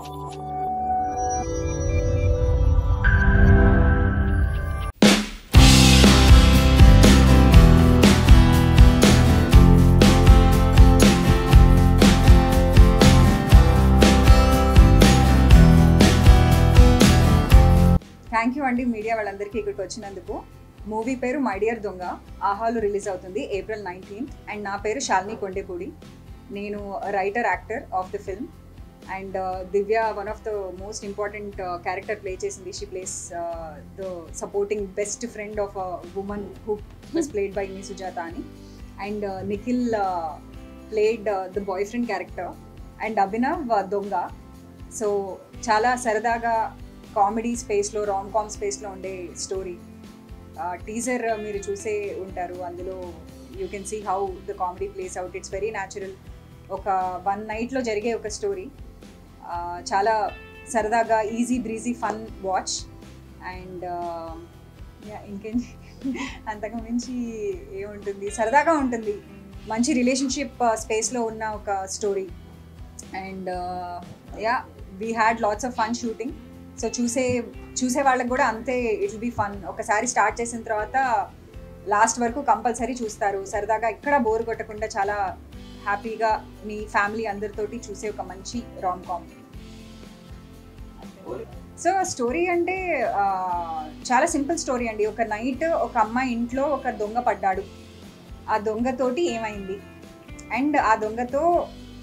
Thank you అండి media వాళ్ళందరికీ ఇక్కడికి వచ్చినందుకు. మూవీ పేరు మై డియర్ దొంగ, ఆహాలో రిలీజ్ అవుతుంది April 19th. అండ్ నా పేరు శాలిని కొండేపూడి. నేను writer actor of the film. And Divya one of the most important character play చేసింది. She plays the supporting best friend of a woman who was played by me Sujatha అని. And Nikhil played the boyfriend character. And Abhinav Donga. So చాలా సరదాగా comedy స్పేస్లో, rom com స్పేస్లో ఉండే story. Teaser మీరు చూసే ఉంటారు. అందులో you can see how the comedy plays out. It's very natural. ఒక 1 నైట్లో జరిగే ఒక స్టోరీ. చాలా సరదాగా easy breezy fun watch. And ఇంకేం అంతకు మించి ఏముంటుంది, సరదాగా ఉంటుంది. మంచి రిలేషన్షిప్ స్పేస్లో ఉన్న ఒక story. And we had lots of fun shooting. So చూసే వాళ్ళకి కూడా అంతే ఇట్ విల్ బీ ఫన్. ఒకసారి స్టార్ట్ చేసిన తర్వాత లాస్ట్ వరకు కంపల్సరీ చూస్తారు. సరదాగా ఎక్కడ బోర్ కొట్టకుండా చాలా హ్యాపీగా మీ ఫ్యామిలీ అందరితోటి చూసే ఒక మంచి రామ్ కామ్. సో స్టోరీ అంటే చాలా సింపుల్ స్టోరీ అండి. ఒక నైట్ ఒక అమ్మాయి ఇంట్లో ఒక దొంగ పడ్డాడు. ఆ దొంగతోటి ఏమైంది, అండ్ ఆ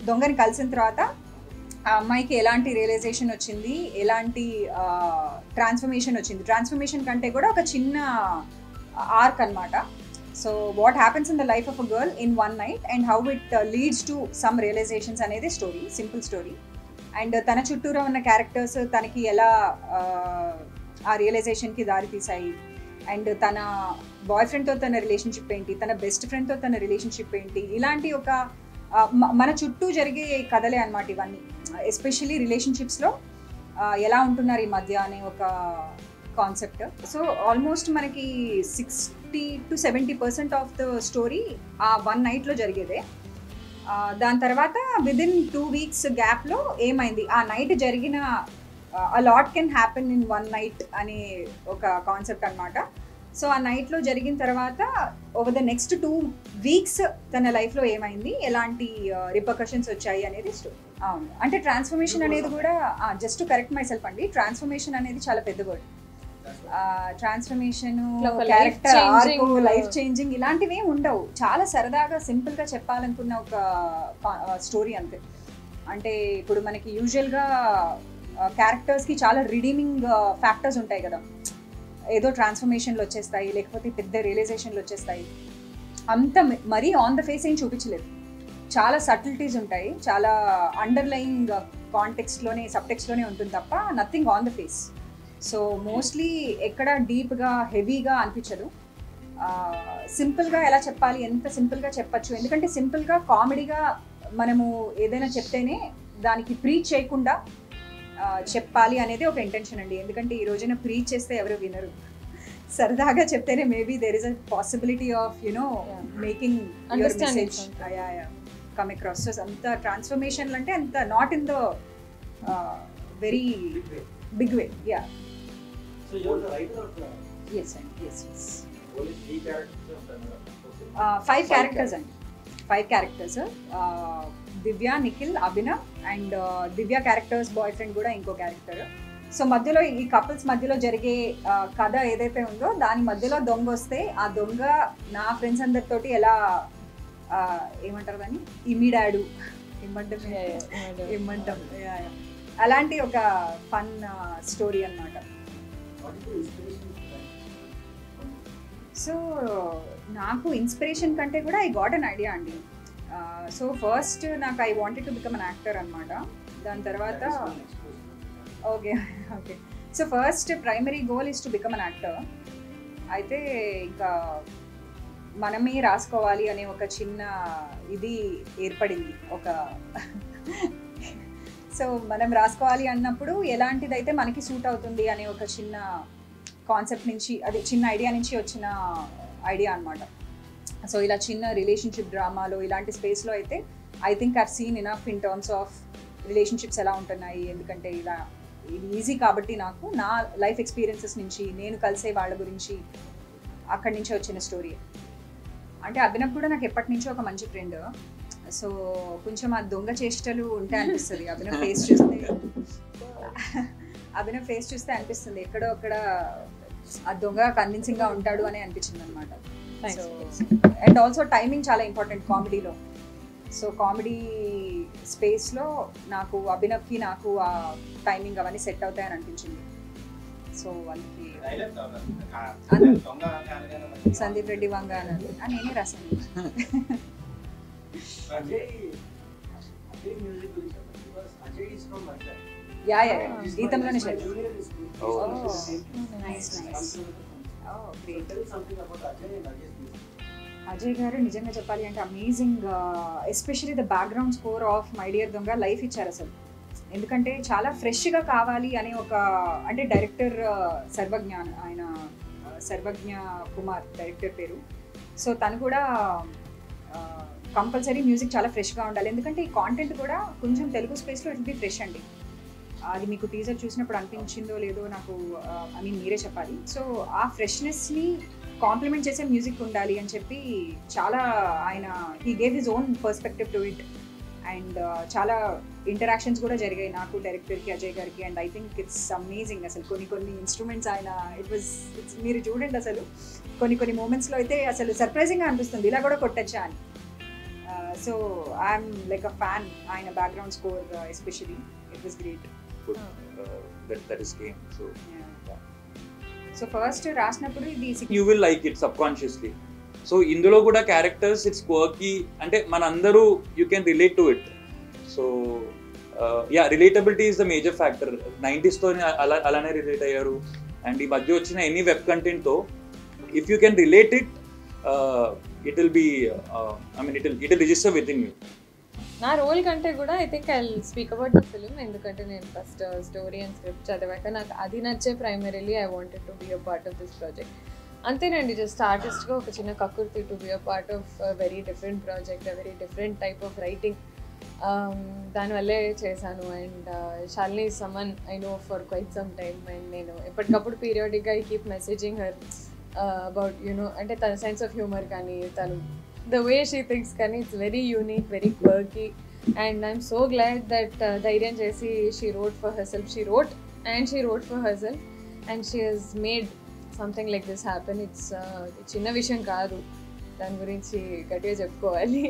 దొంగని కలిసిన తర్వాత ఆ అమ్మాయికి ఎలాంటి రియలైజేషన్ వచ్చింది, ఎలాంటి ట్రాన్స్ఫర్మేషన్ వచ్చింది. ట్రాన్స్ఫర్మేషన్ కంటే కూడా ఒక చిన్న ఆర్క్ అనమాట. So what happens in the life of a girl in 1 night and how it leads to some realisations అనేది స్టోరీ. Simple story. అండ్ తన చుట్టూరా ఉన్న క్యారెక్టర్స్ తనకి ఎలా ఆ రియలైజేషన్కి దారి తీసాయి, అండ్ తన బాయ్ ఫ్రెండ్తో తన రిలేషన్షిప్ ఏంటి, తన బెస్ట్ ఫ్రెండ్తో తన రిలేషన్షిప్ ఏంటి, ఇలాంటి ఒక మన చుట్టూ జరిగే కథలే అనమాట ఇవన్నీ. ఎస్పెషల్లీ రిలేషన్షిప్స్లో ఎలా ఉంటున్నారు ఈ మధ్య అనే ఒక కాన్సెప్ట్. సో ఆల్మోస్ట్ మనకి 60 to 70% ఆఫ్ ద స్టోరీ ఆ 1 నైట్లో జరిగేదే. దాని తర్వాత విదిన్ 2 weeks గ్యాప్లో ఏమైంది, ఆ నైట్ జరిగిన a lot can happen in 1 night అనే ఒక కాన్సెప్ట్ అనమాట. సో ఆ నైట్లో జరిగిన తర్వాత ఓవర్ ద నెక్స్ట్ 2 weeks తన లైఫ్లో ఏమైంది, ఎలాంటి రిపర్కషన్స్ వచ్చాయి అనేది స్టోరీ. అవును, అంటే ట్రాన్స్ఫర్మేషన్ అనేది కూడా just to correct my self అండి, ట్రాన్స్ఫర్మేషన్ అనేది చాలా పెద్ద word. Transformation, character arc, life changing ఇలాంటివి ఉండవు. చాలా సరదాగా సింపుల్గా చెప్పాలనుకున్న ఒక స్టోరీ అంతే. అంటే ఇప్పుడు మనకి యూజువల్గా క్యారెక్టర్స్కి చాలా రిడీమింగ్ ఫ్యాక్టర్స్ ఉంటాయి కదా. ఏదో ట్రాన్స్ఫర్మేషన్లు వచ్చేస్తాయి, లేకపోతే పెద్ద రియలైజేషన్లు వచ్చేస్తాయి. అంత మరీ ఆన్ ద ఫేస్ ఏం చూపించలేదు. చాలా సటిల్టీస్ ఉంటాయి, చాలా అండర్లయింగ్ కాంటెక్స్ట్లోనే, సబ్టెక్స్ట్లోనే ఉంటుంది తప్ప nothing on the face. So mostly ఎక్కడ డీప్గా హెవీగా అనిపించదు. సింపుల్గా ఎలా చెప్పాలి, ఎంత సింపుల్గా చెప్పచ్చు. ఎందుకంటే సింపుల్గా కామెడీగా మనము ఏదైనా చెప్తేనే దానికి ప్రీచ్ చేయకుండా చెప్పాలి అనేది ఒక ఇంటెన్షన్ అండి. ఎందుకంటే ఈ రోజున ప్రీచ్ చేస్తే ఎవరు వినరు. సరదాగా చెప్తేనే maybe there is a possibility of making your message come across. So అంత ట్రాన్స్ఫర్మేషన్లు అంటే అంత not in the very big way. Ya. Yes అండి, ఎస్ ఎస్. 5 క్యారెక్టర్స్ అండి, 5 characters. Divya, Nikhil, Abhinav and Divya characters boy friend కూడా ఇంకో క్యారెక్టర్. సో మధ్యలో ఈ కపుల్స్ మధ్యలో జరిగే కథ ఏదైతే ఉందో దాని మధ్యలో దొంగ వస్తే ఆ దొంగ నా ఫ్రెండ్స్ అందరితోటి ఎలా ఏమంటారు దాన్ని, ఇమిడాడు, ఇమ్మంటాం అలాంటి ఒక ఫన్ స్టోరీ అన్నమాట. సో నాకు ఇన్స్పిరేషన్ కంటే కూడా ఐ గాట్ అన్ ఐడియా అండి. సో ఫస్ట్ నాకు I wanted to become an actor అనమాట. దాని తర్వాత okay. So first primary goal is to become an actor. అయితే ఇంకా మనమే రాసుకోవాలి అనే ఒక చిన్న ఇది ఏర్పడింది. ఒక సో మనం రాసుకోవాలి అన్నప్పుడు ఎలాంటిదైతే మనకి సూట్ అవుతుంది అనే ఒక చిన్న కాన్సెప్ట్ నుంచి, అది చిన్న ఐడియా నుంచి వచ్చిన ఐడియా అనమాట. సో ఇలా చిన్న రిలేషన్షిప్ డ్రామాలో ఇలాంటి స్పేస్లో అయితే I think I've seen enough in terms of relationships ఎలా ఉంటున్నాయి, ఎందుకంటే ఇలా ఇది ఈజీ కాబట్టి నాకు నా లైఫ్ ఎక్స్పీరియన్సెస్ నుంచి నేను కలిసే వాళ్ళ గురించి అక్కడి నుంచే వచ్చిన స్టోరీ. అంటే అభినవ్ కూడా నాకు ఎప్పటి నుంచో ఒక మంచి ఫ్రెండ్. సో కొంచెం ఆ దొంగ చేష్టలు ఉంటే అనిపిస్తుంది అభినవ్ ఫేస్ చూస్తే అనిపిస్తుంది ఎక్కడో అక్కడ ఆ దొంగ కన్విన్సింగ్గా ఉంటాడు అని అనిపించింది అనమాట. సో అండ్ ఆల్సో టైమింగ్ చాలా ఇంపార్టెంట్ కామెడీలో. సో కామెడీ స్పేస్లో నాకు అభినవ్కి నాకు ఆ టైమింగ్ అవన్నీ సెట్ అవుతాయని అనిపించింది. సో వాళ్ళకి సందీప్ రెడ్డి వంగ అన్నది నేనే రాశాను. యా గీతంలోనే అజయ్ గారు నిజంగా చెప్పాలి అంటే amazing. Especially the background score of my dear దొంగ లైఫ్ ఇచ్చారు అసలు. ఎందుకంటే చాలా ఫ్రెష్గా కావాలి అనే ఒక అంటే డైరెక్టర్ సర్వజ్ఞ, ఆయన సర్వజ్ఞ కుమార్ డైరెక్టర్ పేరు. సో తను కూడా కంపల్సరీ మ్యూజిక్ చాలా ఫ్రెష్గా ఉండాలి, ఎందుకంటే ఈ కాంటెంట్ కూడా కొంచెం తెలుగు స్పేస్లో ఇట్ బి ఫ్రెష్ అండి. అది మీకు టీజర్ చూసినప్పుడు అనిపించిందో లేదో నాకు అని మీరే చెప్పాలి. సో ఆ ఫ్రెష్నెస్ని కాంప్లిమెంట్ చేసే మ్యూజిక్ ఉండాలి అని చెప్పి చాలా ఆయన he gave his own perspective to it. And చాలా ఇంటరాక్షన్స్ కూడా జరిగాయి నాకు డైరెక్టర్కి అజయ్ గారికి. And I think it's amazing అసలు. కొన్ని ఇన్స్ట్రుమెంట్స్ ఆయన ఇట్స్ మీరు చూడండి అసలు కొన్ని మూమెంట్స్లో అయితే అసలు సర్ప్రైజింగ్గా అనిపిస్తుంది ఇలా కూడా కొట్టచ్చా అని. So I'm like a fan ఆయన background score especially. It was great. that is game. So first రాసినప్పుడు ఇది you will like it subconsciously. So ఇందులో కూడా క్యారెక్టర్స్ ఇట్స్ quirky అంటే మనందరూ you can relate to it. So yeah, relatability is the major factor. 90s తో అలానే relate అయ్యారు. And ఈ మధ్య వచ్చిన ఎనీ వెబ్ కంటెంట్ తో if you can relate it, it will be it will register within you. నా role కంటే కూడా I think I speak about the film. ఎందుకంటే నేను ఫస్ట్ స్టోరీ అండ్ స్క్రిప్ట్ చదివాక నాకు అది నచ్చే primarily I wanted to be a part of this project. అంతేనండి, జస్ట్ ఆర్టిస్ట్గా ఒక చిన్న కక్కుర్తి to be a part of very different project, very different type of writing. దానివల్లే చేశాను. And Shalini is someone I know for quite some time. And నేను ఎప్పటికప్పుడు పీరియాడిక్గా I keep messaging her about అంటే తన సెన్స్ ఆఫ్ హ్యూమర్ కానీ తను the way she thinks కానీ it's very unique, very quirky, and I'm so glad that ధైర్యం చేసి she wrote for herself. She wrote for herself and she has made something like this happen. It's చిన్న విషయం కాదు, దాని గురించి గట్టిగా చెప్పుకోవాలి.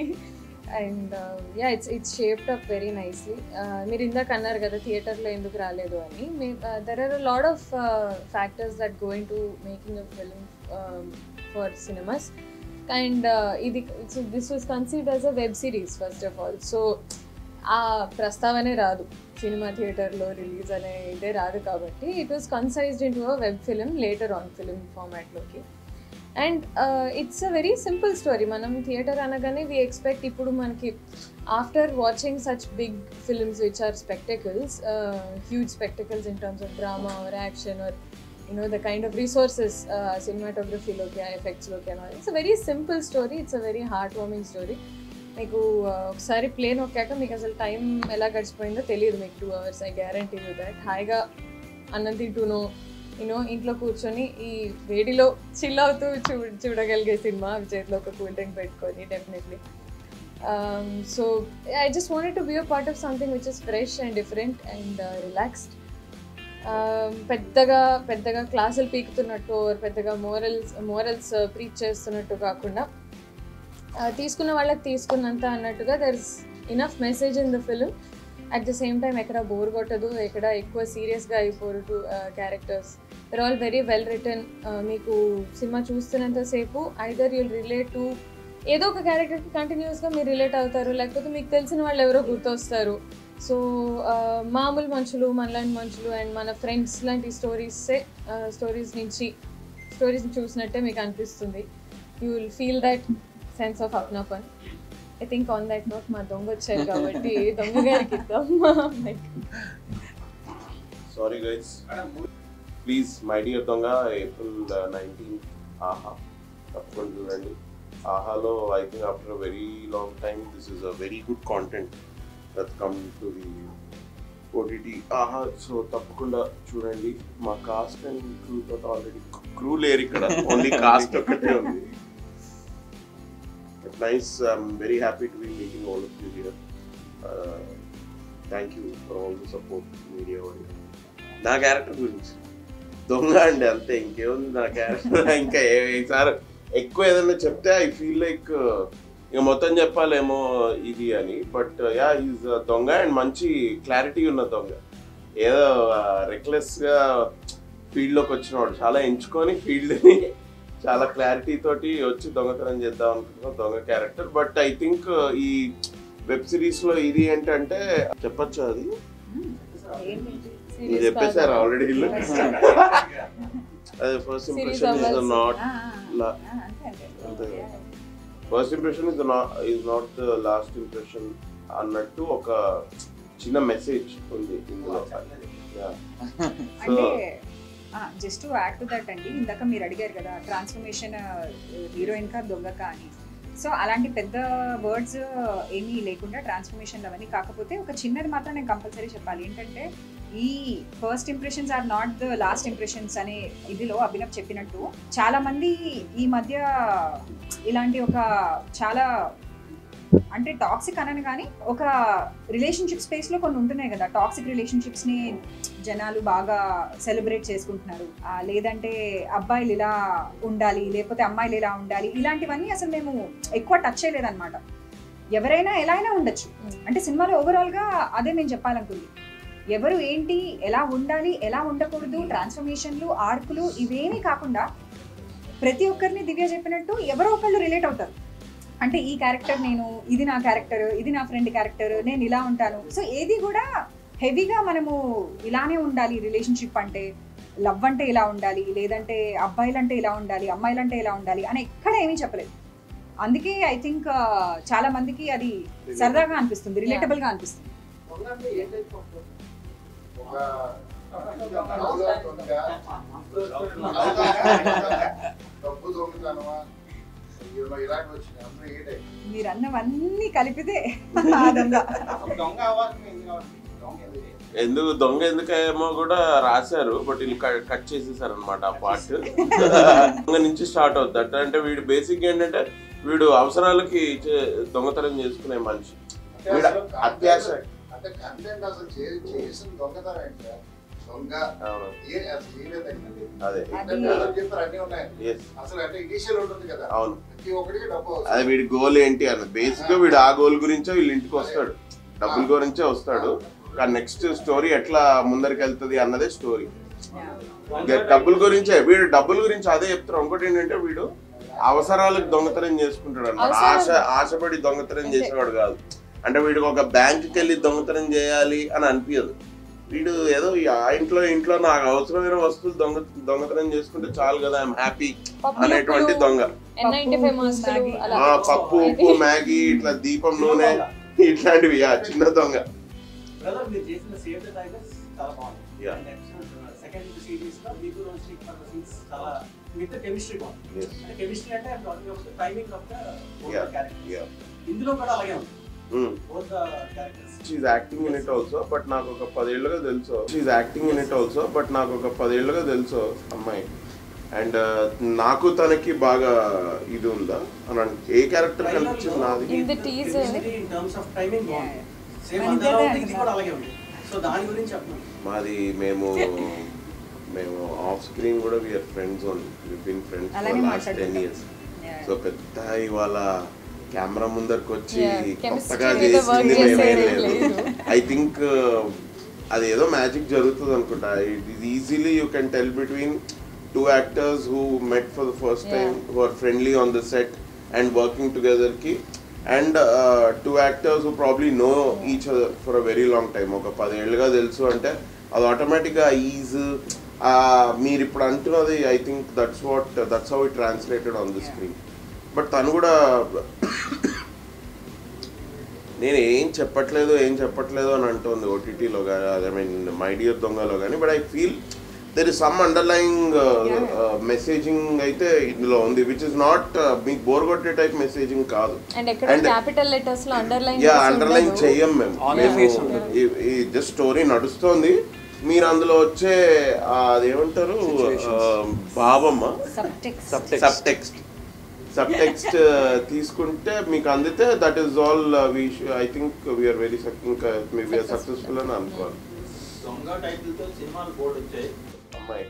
And ya it's shaped up very nicely. మీరు ఇందాక అన్నారు కదా థియేటర్లో ఎందుకు రాలేదు అని. There are a lot of factors that go into making a film for cinemas. And this was considered as a web series first of all. So ఆ ప్రస్తావనే రాదు, సినిమా థియేటర్లో రిలీజ్ అనే ఇదే రాదు. కాబట్టి it was concised into a web film later on film ఫార్మాట్లోకి. And it's a very simple story. మనం థియేటర్ అనగానే వీ ఎక్స్పెక్ట్ ఇప్పుడు మనకి after watching such big films which are spectacles, huge spectacles in terms of drama or action or the kind of resources cinematography loki effects loki and all. It's a very simple story, it's a very heartwarming story. Meeku okkasari play nokkaka meeku asalu time ela gadichipoyindo teliyadu. Meeku 2 hours I guarantee you that. Haiga annam tintuno intlo కూర్చొని ఈ వేడిలో chill అవుతూ చూడగలిగే cinema. చేతిలో ఒక cool drink పెట్టుకొని definitely. So I just wanted to be a part of something which is fresh and different and relaxed. పెద్దగా క్లాసులు పీకుతున్నట్టు పెద్దగా మోరల్స్ ప్రీచ్ చేస్తున్నట్టు కాకుండా తీసుకున్న వాళ్ళకి తీసుకున్నంత అన్నట్టుగా there is enough message in the film. At the same time ఎక్కడ బోర్ కొట్టదు, ఎక్కడ ఎక్కువ సీరియస్గా అయిపోరు to characters. They're all very well written. మీకు సినిమా చూస్తున్నంతసేపు ఐదర్ యుల్ రిలేట్ టు ఏదో ఒక క్యారెక్టర్కి కంటిన్యూస్గా మీరు రిలేట్ అవుతారు, లేకపోతే మీకు తెలిసిన వాళ్ళు ఎవరో గుర్తొస్తారు. సో మామూలు మనుషులు, మనలాంటి మనుషులు అండ్ మన ఫ్రెండ్స్ లాంటి స్టోరీస్ని చూసినట్టే మీకు అనిపిస్తుంది. You will feel that sense of అప్నాపన్. I think on that note మా దొంగ వచ్చారు కాబట్టి దొంగ గారికి ఇద్దాం. Sorry guys, please my dear Donga April 19 Aha తప్పకుండా చూడండి. ఆహాలో I think after a very long time this is a very good content that come to the OTT Aha. So తప్పకుండా చూడండి. మా కాస్ట్ అండ్ క్రూతో ఆల్రెడీ క్రూ లేరు ఇక్కడ, ఓన్లీ కాస్ట్ ఒక్కటే ఉంది. But nice, I'm very happy to be meeting all of you here. Thank you for all the support media. నా character గురించి దొంగ అండి అంతే, ఇంకేముంది నా క్యారెక్టర్. ఇంకా ఈసారి ఎక్కువ ఏదైనా చెప్తే ఐ ఫీల్ లైక్ ఇక మొత్తం చెప్పాలేమో ఇది అని. బట్ యా, ఈజ్ దొంగ అండ్ మంచి క్లారిటీ ఉన్న దొంగ. ఏదో రెక్లెస్గా ఫీల్డ్లోకి వచ్చినవాడు, చాలా ఎంచుకొని ఫీల్డ్ని చాలా క్లారిటీ తోటి వచ్చి దొంగతనం చేద్దాం అనుకుంటున్నా దొంగ క్యారెక్టర్. బట్ ఐ థింక్ ఈ వెబ్ సిరీస్లో ఇది ఏంటంటే చెప్పచ్చు, అది మీరు చెప్పేసారు ఆల్రెడీ. అదే first impression is not first impression is not the last impression అన్నట్టు ఒక చిన్న మెసేజ్ ఉంది ఇందులో. అంటే just to add to that అండి, ఇందాక మీరు అడిగారు కదా ట్రాన్స్ఫర్మేషన్ హీరోయిన్ కా దొంగ కా అని. సో అలాంటి పెద్ద వర్డ్స్ ఏమీ లేకుండా ట్రాన్స్ఫర్మేషన్ అవన్నీ. కాకపోతే ఒక చిన్నది మాత్రం నేను కంపల్సరీ చెప్పాలి, ఏంటంటే ఈ first impressions are not the last impressions అనే ఇదిలో అభినవ్ చెప్పినట్టు చాలా మంది ఈ మధ్య ఇలాంటి ఒక చాలా అంటే టాక్సిక్ అనని కానీ ఒక రిలేషన్షిప్ స్పేస్లో కొన్ని ఉంటున్నాయి కదా, టాక్సిక్ రిలేషన్షిప్స్ని జనాలు బాగా సెలబ్రేట్ చేసుకుంటున్నారు. లేదంటే అబ్బాయిలు ఇలా ఉండాలి, లేకపోతే అమ్మాయిలు ఇలా ఉండాలి, ఇలాంటివన్నీ అసలు మేము ఎక్కువ టచ్ చేయలేదన్నమాట. ఎవరైనా ఎలా అయినా ఉండొచ్చు, అంటే సినిమాలో ఓవరాల్గా అదే మేము చెప్పాలనుకుంది. ఎవరు ఏంటి, ఎలా ఉండాలి, ఎలా ఉండకూడదు, ట్రాన్స్ఫర్మేషన్లు, ఆర్కులు ఇవేమీ కాకుండా ప్రతి ఒక్కరిని దివ్య చెప్పినట్టు ఎవరో ఒకళ్ళు రిలేట్ అవుతారు. అంటే ఈ క్యారెక్టర్ నేను, ఇది నా క్యారెక్టర్, ఇది నా ఫ్రెండ్ క్యారెక్టర్, నేను ఇలా ఉంటాను. సో ఏది కూడా హెవీగా మనము ఇలానే ఉండాలి, రిలేషన్షిప్ అంటే లవ్ అంటే ఇలా ఉండాలి, లేదంటే అబ్బాయిలు అంటే ఇలా ఉండాలి, అమ్మాయిలు అంటే ఇలా ఉండాలి అని ఎక్కడ ఏమీ చెప్పలేదు. అందుకే ఐ థింక్ చాలా మందికి అది సరదాగా అనిపిస్తుంది, రిలేటబుల్గా అనిపిస్తుంది. మీరు అన్నవన్నీ కలిపితే ఎందుకు దొంగ ఎందుకేమో కూడా రాశారు, బట్ వీళ్ళు కట్ చేసేసారు అనమాట ఆ పార్ట్. దొంగ నుంచి స్టార్ట్ అవుతుంది. అంటే వీడు బేసిక్ ఏంటంటే వీడు అవసరాలకి దొంగతనం చేసుకునే మనిషి, వీడు అత్యాశ. అదే వీడి గోల్ ఏంటి అన్నది. బేసిక్ గా వీడు ఆ గోల్ గురించే వీళ్ళ ఇంటికి వస్తాడు, డబ్బుల గురించే వస్తాడు. కానీ నెక్స్ట్ స్టోరీ ఎట్లా ముందరికి వెళ్తుంది అన్నదే స్టోరీ. డబ్బుల గురించే, వీడు డబ్బుల గురించి అదే చెప్తారు. ఇంకోటి ఏంటంటే వీడు అవసరాలకు దొంగతనం చేసుకుంటాడు అనమాట. ఆశపడి దొంగతనం చేసేవాడు కాదు. అంటే వీడికి ఒక బ్యాంకుకి వెళ్ళి దొంగతనం చేయాలి అని అనిపించదు. వీడు ఏదో ఆ ఇంట్లో నాకు అవసరమైన వస్తువులు దొంగతనం చేసుకుంటే చాలు కదా, ఐఎమ్ హ్యాపీ అనేటువంటి దొంగ. పప్పు, ఉప్పు, మ్యాగీ, ఇట్లా దీపం నూనె ఇట్లాంటివి చిన్న దొంగ. She's acting in it also, but నాకు ఒక 10 ఏళ్ళుగా తెలుసు. She's acting in it also, but నాకు ఒక 10 ఏళ్ళుగా తెలుసు అమ్మాయి. అండ్ నాకు తనకి బాగా ఇది ఉందా అని ఏ క్యారెక్టర్ కనిపించింది నాది. మాది మేము ఆఫ్ స్క్రీన్ కూడా we're friends only. We been friends for last 10 years. So పెద్ద ఇవాళ కెమెరా ముందరికి వచ్చి కొత్తగా చేసింది మేమేం లేదు. ఐ థింక్ అదేదో మ్యాజిక్ జరుగుతుంది అనుకుంటా. It is easily you can tell between two actors who met for the first time, who are friendly on the set and working together ki, and two actors who probably know each other for a very long time. oka 10 ఏళ్ళుగా తెలుసు అంటే అది ఆటోమేటిక్గా is మీరు ఇప్పుడు అంటున్నది. I think that's how it translated on the screen. But తను కూడా నేను ఏం చెప్పట్లేదు అని అంటుంది ఓటీటీలో కానీ, ఐ మీన్ మై డియర్ దొంగలో కానీ. But I feel there is some underlying messaging అయితే ఇందులో ఉంది which is not మీకు బోర్ కొట్టే టైప్ మెసేజింగ్ కాదు. అండ్ ఎక్కడ క్యాపిటల్ లెటర్స్ లో అండర్లైన్ చెయ్యం మేము. ఈ జస్ట్ స్టోరీ నడుస్తోంది, మీరు అందులో వచ్చే అదేమంటారు భావమ్మ సబ్ టెక్స్ట్ తీసుకుంటే మీకు అందితే that is all I think we're very successful అని అనుకోవాలి. అమ్మాయి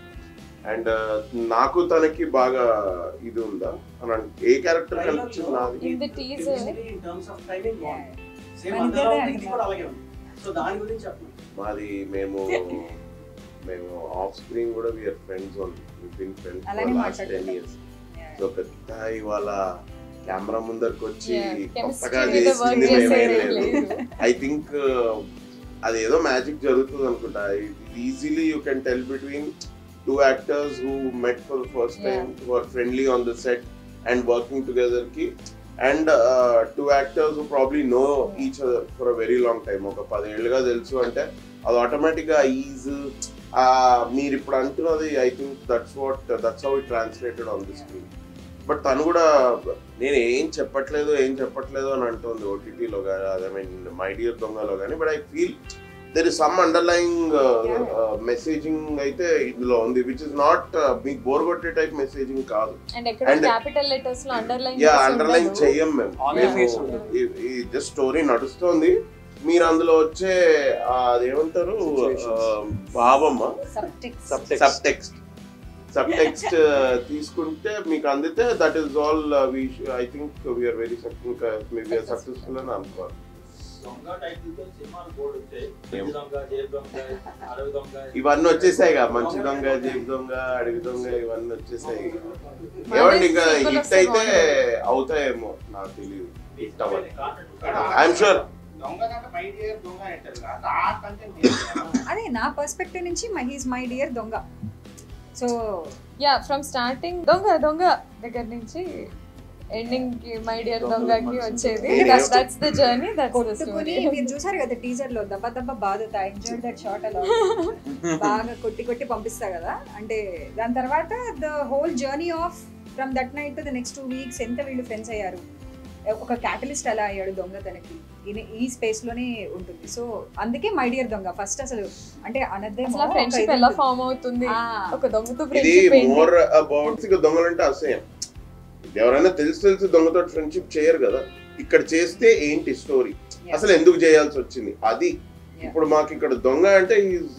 అండ్ నాకు తనకి బాగా ఇది ఉందా అని ఏ క్యారెక్టర్ కనిపించింది నాది? మాది మేము ఆఫ్ స్క్రీన్ కూడా we're friends on last 10 years. So పెద్ద ఇవాళ కెమెరా ముందరికి వచ్చి కొత్తగా చేసింది మేమే. ఐ థింక్ అదేదో మ్యాజిక్ జరుగుతుంది అనుకుంటా. Easily you can tell between two actors who met for the first time, who are friendly on the set and working together ki, and two actors who probably know each other for a very long time, oka 10 ఏళ్ళుగా తెలుసు అంటే అది automatic గా is మీరు ఇప్పుడు అంటున్నది I think that's how it translated on the screen. But తను కూడా నేను ఏం చెప్పట్లేదు అని అంటుంది ఓటీటీలో కానీ, ఐ మీన్ మై డియర్ దొంగలో కానీ. But I feel there is some underlying messaging అయితే ఇందులో ఉంది which is not మీకు బోర్ కొట్టే టైప్ మెసేజింగ్ కాదు. అండ్ ఎక్కడ క్యాపిటల్ లెటర్స్ లో అండర్లైన్ చెయ్యం మేము. ఈ జస్ట్ స్టోరీ నడుస్తోంది, మీరు అందులో వచ్చే అదేమంటారు భావమ్మ సబ్ టెక్స్ట్ తీసుకుంటే మీకు అందితే that is all I think we're very successful అని అనుకోవాలి. ఇవన్నీ వచ్చేసాయిగా, మంచి దొంగ, జేబు దొంగ, అడవి దొంగ, ఇవన్నీ వచ్చేసాయి. ఏమండి ఇంకా హిట్ అయితే అవుతాయేమో నాకు తెలియదు. హిట్ అవ్వాలి ఐఎమ్ షూర్. అదే నా పర్స్పెక్టివ్ నుంచి హీస్ మై డియర్ దొంగ. సో యా ఫ్రమ్ స్టార్టింగ్ దొంగ దగ్గర నుంచి ఎండింగ్ కి మై డియర్ దొంగకి వచ్చేది. That's the journey, that's the story. మీరు చూసారు కదా టీజర్ లో దబ్బ బాధతా ఎంజాయ్ దట్ షాట్ అలా బాగా కొట్టి పంపిస్తా కదా. అంటే దాని తర్వాత the whole journey of from that night to the next 2 weeks ఎంత వీళ్ళు ఫ్రెండ్స్ అయ్యారు, ఒక క్యాటలిస్ట్ ఎలా అయ్యాడు దొంగ తనకి, ఈ స్పేస్ లోనే ఉంటుంది. సో అందుకే మై డియర్ దొంగ ఫస్ట్ అసలు అంటే అనదే ఫ్రెండ్షిప్ ఎలా ఫామ్ అవుతుంది ఒక దొంగతో ఫ్రెండ్షిప్. ఇది మోర్ అబౌట్ దొంగలంటే అసహ్యం. ఎవరైనా తెలిసి దొంగతో ఫ్రెండ్షిప్ చేయరు కదా, ఇక్కడ చేస్తే ఏంటి స్టోరీ, అసలు ఎందుకు చేయాల్సి వచ్చింది అది. ఇప్పుడు మాకు ఇక్కడ దొంగ అంటే ఈజ్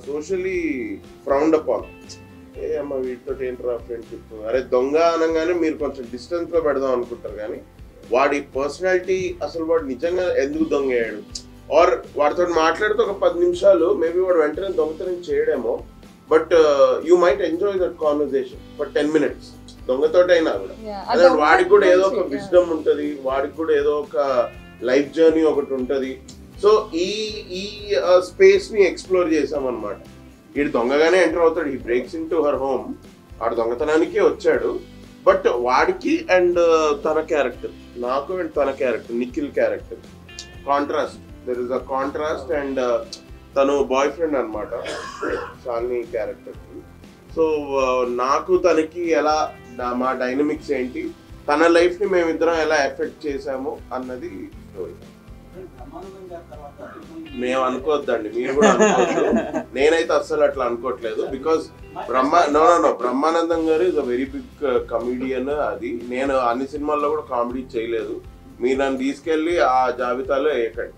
సోషల్లీ ఫ్రౌండ్ అపాన్. ఏ అమ్మ వీటితో ఏంట్రా ఫ్రెండ్షిప్, అరే దొంగ అనగానే మీరు కొంచెం డిస్టెన్స్ లో పెడదాం అనుకుంటారు, కానీ వాడి పర్సనాలిటీ అసలు వాడు నిజంగా ఎందుకు దొంగ అయ్యాడు, ఆర్ వాడితో మాట్లాడితే ఒక 10 నిమిషాలు మేబీ వాడు వెంటనే దొంగతనం చేయడేమో, but you might enjoy that conversation for 10 minutes దొంగతోటైనా కూడా. అదే వాడికి కూడా ఏదో ఒక విజ్డమ్ ఉంటది, వాడికి కూడా ఏదో ఒక లైఫ్ జర్నీ ఒకటి ఉంటది. సో ఈ స్పేస్ ని ఎక్స్ప్లోర్ చేసాం అనమాట. వీడు దొంగగానే ఎంటర్ అవుతాడు, ఈ breaks into her home, వాడు దొంగతనానికే వచ్చాడు. బట్ వాడికి అండ్ తన క్యారెక్టర్, నాకు అండ్ తన character Nikhil character contrast, there is a contrast. And తను బాయ్ ఫ్రెండ్ అనమాట శాలిని క్యారెక్టర్. సో నాకు తనకి ఎలా మా డైనమిక్స్ ఏంటి, తన లైఫ్ ని మేమిద్దరం ఎలా ఎఫెక్ట్ చేసాము అన్నది స్టోరీ. మేము అనుకోవద్దండి, మీరు కూడా అనుకోవద్దు. నేనైతే అస్సలు అట్లా అనుకోవట్లేదు. బికాస్ బ్రహ్మానందం గారు is a very big comedian. అది నేను అన్ని సినిమాల్లో కూడా కామెడీ చేయలేదు. మీరు నన్ను తీసుకెళ్ళి ఆ జాబితాలో వేయకండి.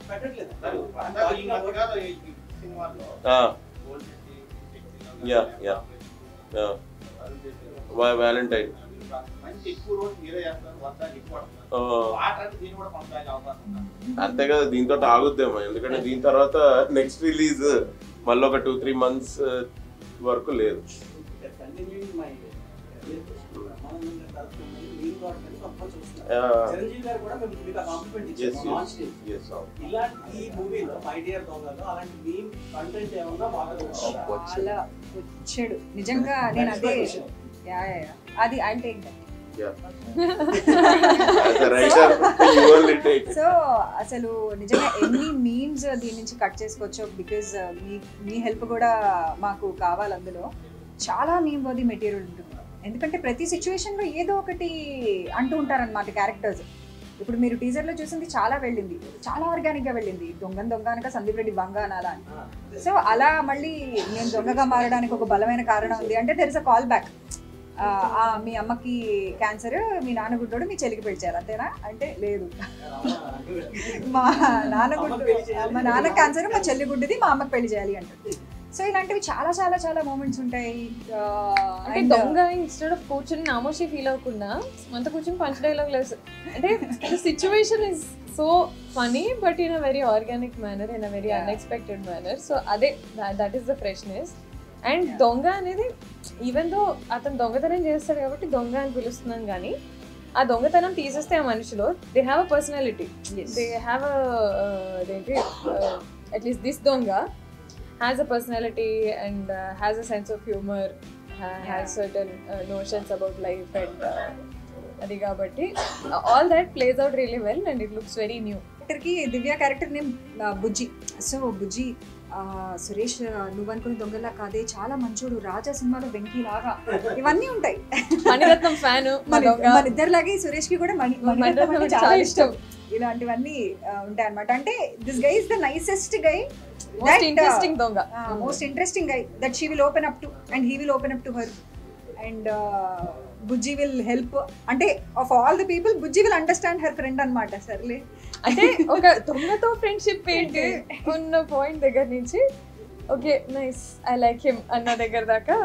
వ్యాలంటైన్ అంతే కదా, దీంతో ఆగుద్దేమో. ఎందుకంటే దీని తర్వాత నెక్స్ట్ రిలీజ్ మళ్ళీ ఒక 2-3 months వరకు లేదు. నిజంగా నేను అదే అది అంటే సో అసలు నిజంగా ఎన్ని మీమ్స్ దీని నుంచి కట్ చేసుకోవచ్చో, బికాజ్ మీ హెల్ప్ కూడా మాకు కావాలి. అందులో చాలా మీమ్ వర్ది మెటీరియల్ ఉంటుంది, ఎందుకంటే ప్రతి సిచ్యువేషన్లో ఏదో ఒకటి అంటూ ఉంటారనమాట క్యారెక్టర్స్. ఇప్పుడు మీరు టీజర్లో చూసింది చాలా వెళ్ళింది, చాలా ఆర్గానిక్గా వెళ్ళింది. దొంగ అనక సందీప్ రెడ్డి బంగ అనాలా అని. సో అలా మళ్ళీ నేను దొంగగా మారడానికి ఒక బలమైన కారణం ఉంది అంటే there is a call back. మీ అమ్మకి క్యాన్సర్, మీ నాన్న గుడ్డోడు మీ చెల్లికి పెంచారు అంతేనా అంటే లేదు, మా నాన్న క్యాన్సర్, మా చెల్లి గుడ్డిది, మా అమ్మకి పెళ్లి చేయాలి అంటే. సో ఇలాంటివి చాలా చాలా చాలా మూమెంట్స్ ఉంటాయి. అంటే దొంగ ఇన్స్టెడ్ ఆఫ్ కూర్చొని నామోషి ఫీల్ అవ్వకుండా మనతో కూర్చొని పంచ్ డైలాగ్ లేదు. అంటే situation is so funny but in a very organic manner, in a very unexpected manner. So అదే that is the freshness. And Donga అనేది ఈవెన్ దో అతను దొంగతనం చేస్తాడు కాబట్టి దొంగ అని పిలుస్తున్నాం, కానీ ఆ దొంగతనం తీసేస్తే ఆ మనిషిలో they have a personality, they have అదేంటి అట్లీస్ట్ దిస్ దొంగ has a personality and has a sense of humor, has certain notions about life and adi kabatti all that plays out really well and it looks very new. Character ki Divya character name Bujji. So Bujji Suresh నువ్వు అనుకుని దొంగలా కాదే, చాలా మంచోడు, రాజా సినిమాలో వెంకీ లాగా, ఇవన్నీ ఉంటాయి. మణిరత్నం ఫ్యాన్ మన ఇద్దరిలాగే సురేష్ కి కూడా మణిరత్నం చాలా ఇష్టం. ఇలాంటివన్నీ ఉంటాయి అన్నమాట. అంటే this guy is the nicest guy, most interesting donga, most interesting guy that she will open up to and he will open up to her and Bujji will help. Ante of all the people Bujji will understand her friend anamata. Sarle ante oka dongato friendship enti unna point దగ్గర నుంచి okay nice I like him anna దగ్గర దాకా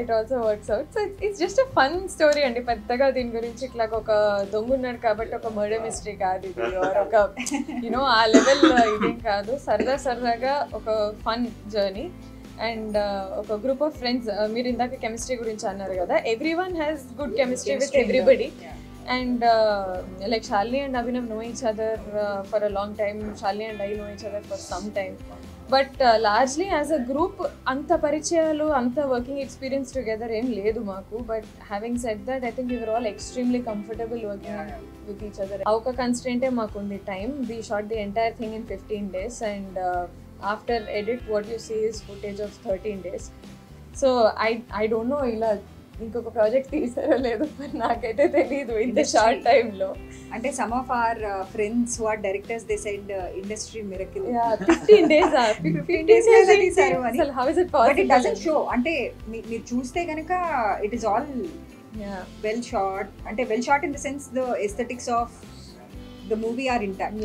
it also works out. So it's just a fun story అండి. పెద్దగా దీని గురించి ఇట్లా ఒక దొంగ ఉన్నాడు కాబట్టి ఒక మర్డర్ మిస్టరీ కాదు ఇది, ఒక యూనో ఆ లెవెల్ ఇదేం కాదు. సరదాగా ఒక ఫన్ జర్నీ అండ్ ఒక గ్రూప్ ఆఫ్ ఫ్రెండ్స్. మీరు ఇందాక కెమిస్ట్రీ గురించి అన్నారు కదా, every one has good chemistry with everybody. And like Shalini and Abhinav know each other for a long time, Shalini and I know each other for some time, but largely as a group anta parichayalu anta working experience together em ledu maaku. But having said that, I think we were all extremely comfortable working with each other. Auka constraint e maaku undi time. We shot the entire thing in 15 days and after edit what you see is footage of 13 days. So I don't know ila ఇంకొక project తీసారో లేదు నాకైతే తెలీదు ఇంత short time లో. అంటే some of our friends who are directors they said industry miracle. 15 days 15 days తీసారు అని. అసలు how is it possible? But it doesn't show. అంటే మీరు చూస్తే గనుక it is all well shot. అంటే well shot in the sense the aesthetics of the movie are intact.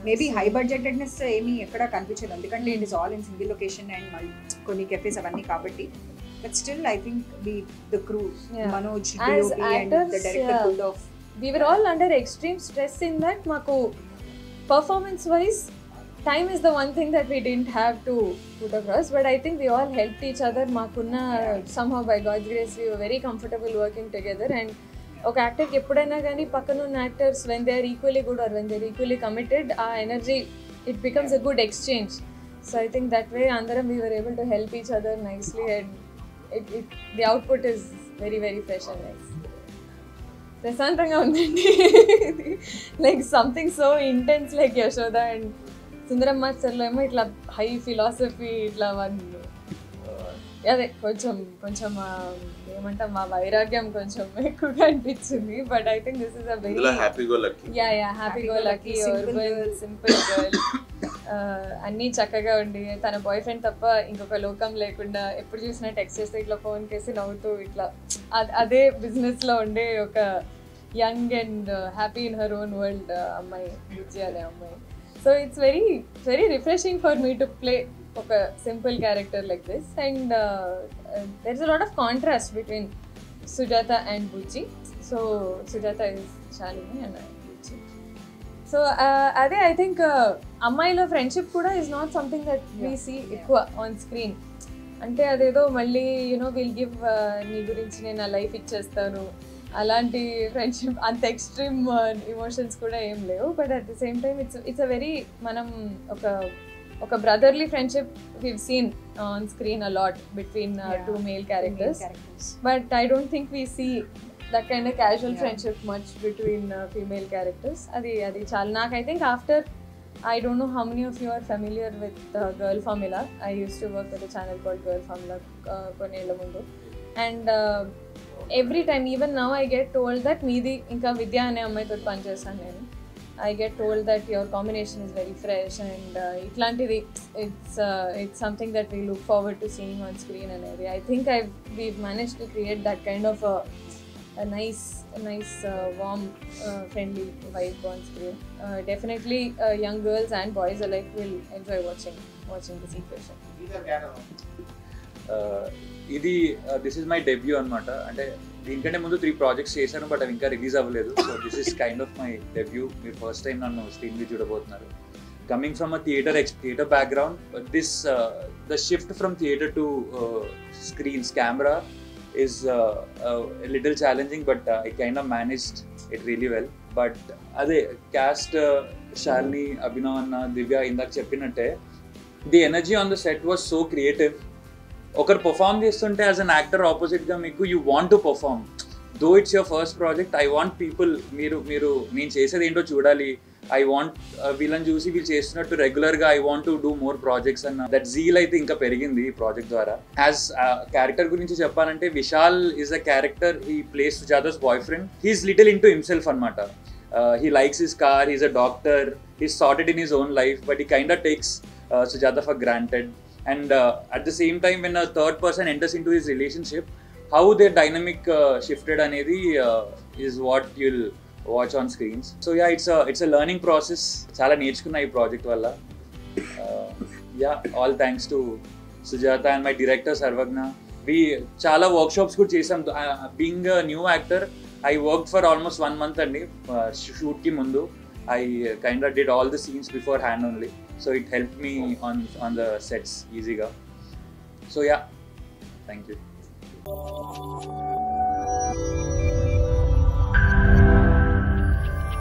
Maybe high budgetedness ఏమీ ఎక్కడ కనిపించదు, ఎందుకంటే it is all in single location and కొన్ని కెఫేస్ అవన్నీ కాబట్టి. But still, I think the crew, Manoj, DOP and the director pulled off. We were all under extreme stress in that. Maku performance-wise, time is the one thing that we didn't have to put across. But I think we all helped each other. Makunna somehow by God's grace, we were very comfortable working together. And ఒక యాక్టర్కి ఎప్పుడైనా కానీ పక్కన ఉన్న actors when they are equally good or when they are equally committed, ఆ energy it becomes a good exchange. So I think that way అందరం we were able to help each other nicely and the output is very very fresh and nice. ప్రశాంతంగా ఉందండి. Like something so intense like Yashoda and Sundaram మాస్టర్లో ఏమో ఇట్లా high philosophy ఇట్లా అదే కొంచెం ఏమంటాం మా వైరాగ్యం కొంచెం ఎక్కువగా అనిపించింది. But I think this is a very happy go lucky simple girl. అన్నీ చక్కగా ఉండి తన బాయ్ ఫ్రెండ్ తప్ప ఇంకొక లోకం లేకుండా ఎప్పుడు చూసినా టెక్స్ట్ చేస్తే ఇట్లా ఫోన్ కేసి నవ్వుతూ ఇట్లా అదే బిజినెస్లో ఉండే ఒక young and happy in her own world అమ్మాయి బుజ్జి అనే అమ్మాయి. So it's very very refreshing for me to play ఒక simple character like this. And there is a lot of contrast between Sujata and Bujji. So Sujata is Shalini and Bujji. So అదే I think అమ్మాయిలో friendship కూడా is not something that we see ఎక్కువ on screen. అంటే అదేదో మళ్ళీ you know will give నీ గురించి నేను నా లైఫ్ ఇచ్చేస్తాను అలాంటి ఫ్రెండ్షిప్ అంత ఎక్స్ట్రీమ్ ఇమోషన్స్ కూడా ఏం లేవు. But at the same time it's a very మనం ఒక brotherly friendship we've seen on screen a lot between two male characters. But I don't think we see that kind of casual friendship much between female characters. అది చాలా నాకు I think after I don't know how many of you are familiar with Girl Formula. I used to work at a channel called Girl Formula కొన్నేళ్ల ముందు. And every time, even now, I get told that meedi inka Vidya ane ammayito panchesanu nenu. I get told that your combination is very fresh and itlantidi it's something that we look forward to seeing on screen and everything. I think we've managed to create that kind of a nice warm friendly vibe on screen. Definitely young girls and boys alike will enjoy watching the sequence. ఇది this is my debut అనమాట. అంటే దీనికంటే ముందు 3 projects చేశాను, but అవి ఇంకా release అవ్వలేదు. So this is kind of my debut. మీరు ఫస్ట్ టైం నన్ను స్క్రీన్ మీద చూడబోతున్నారు. Coming from a theatre background, this the shift from theatre to screens camera is a little challenging, but I kind of managed it really well. But ade cast Shalini, Abhinav anna, Divya indak cheppinatte, the energy on the set was so creative. Okar perform chestunte as an actor opposite ga meeku you want to perform. Though it's your first project, I want people మీరు నేను చేసేది ఏంటో చూడాలి. I want వీళ్ళని చూసి వీళ్ళు చేస్తున్నట్టు రెగ్యులర్గా I want to do more projects అన్న దట్ జీల్ అయితే ఇంకా పెరిగింది ఈ ప్రాజెక్ట్ ద్వారా. యాజ్ క్యారెక్టర్ గురించి చెప్పాలంటే Vishal is a character, he plays Sujata's boyfriend. He's little into himself అనమాట. He likes his car, he's a doctor, he's sorted in his own life, but he kind of takes Sujata for granted. And at the same time, when a third person enters into his relationship, how their dynamic shifted anedi is what you'll watch on screens. So yeah, it's a learning process. Chala నేర్చుకున్నా ఈ project వల్ల. Yeah, all thanks to Sujata and my director Sarvagna. We chala workshops కూడా చేసాం. Being a new actor, I worked for almost 1 month అండి shoot ki mundu. I kind of did all the scenes beforehand only, so it helped me on the sets easier. So yeah, thank you.